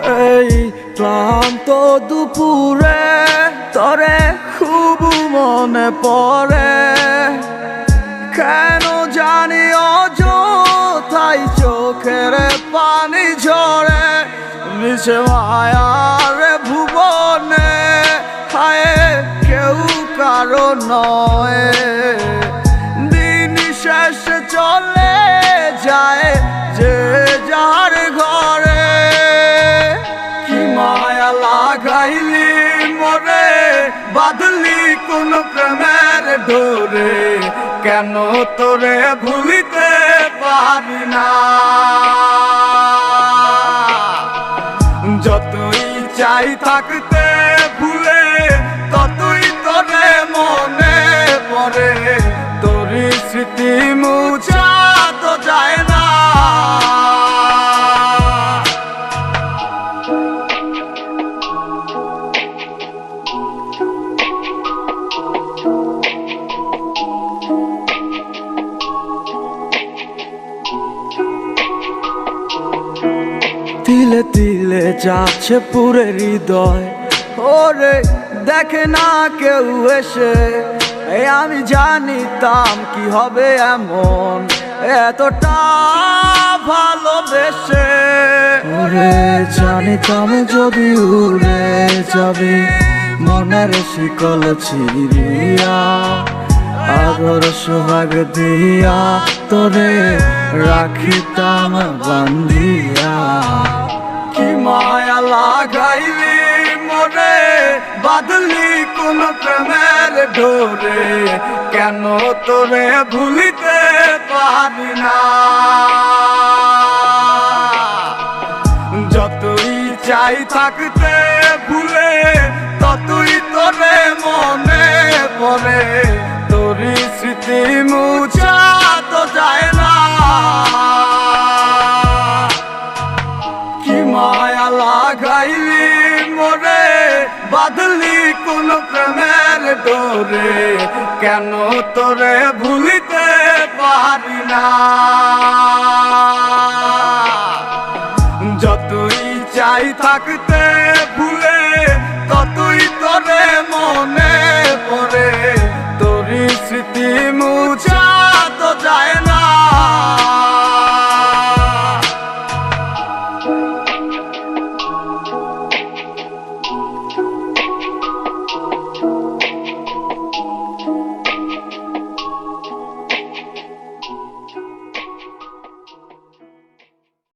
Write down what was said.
এই ক্লান্ত দুপুরে তরে খুব মনে পড়ে, কেন জানি অযথাই চোখের পানি ঝরে। মিশে মায়ার ভুবনে হায় কেউ কারো নয়, দিন শেষে চলে যায় যে যার ঘরে। কি মায়া লাগাইলি মরে, বাঁধলি কোন প্রেমের ডোরে, কেন তোরে ভুলিতে পারি না। যতই চাই থাকতে ভুলে, ততই তোরে মনে পড়ে, তোরই স্মৃতি মুছা তো যায় না। তিলে তিলে যাচ্ছে পুরে হৃদয়, ওরে দেখে না কেউ এসে। আমি জানিতাম কি হবে এমন, এতটা ভালোবেসে। ওরে জানিতাম যদি উড়ে যাবি মনের শিকল ছিড়িয়া, আদর সোহাগ দিয়া তোরে রাখিতাম বান্ধিয়া। কি মায়া লাগাইলি মরে, বাঁধলি কোন প্রেমের ডোরে, কেন তোরে ভুলিতে পারি না। যতই চাই থাকতে ভুলে, ততই তোরে মনে পড়ে, তোরই স্মৃতি মুছা তো যায় না। কি মায়া লাগাইলি মরে, বাঁধলি কোন প্রেমের ডোরে, কেন তোরে ভুলিতে পারি না। যতই চাই থাকতে ভুলে, ততই তোরে মনে পড়ে,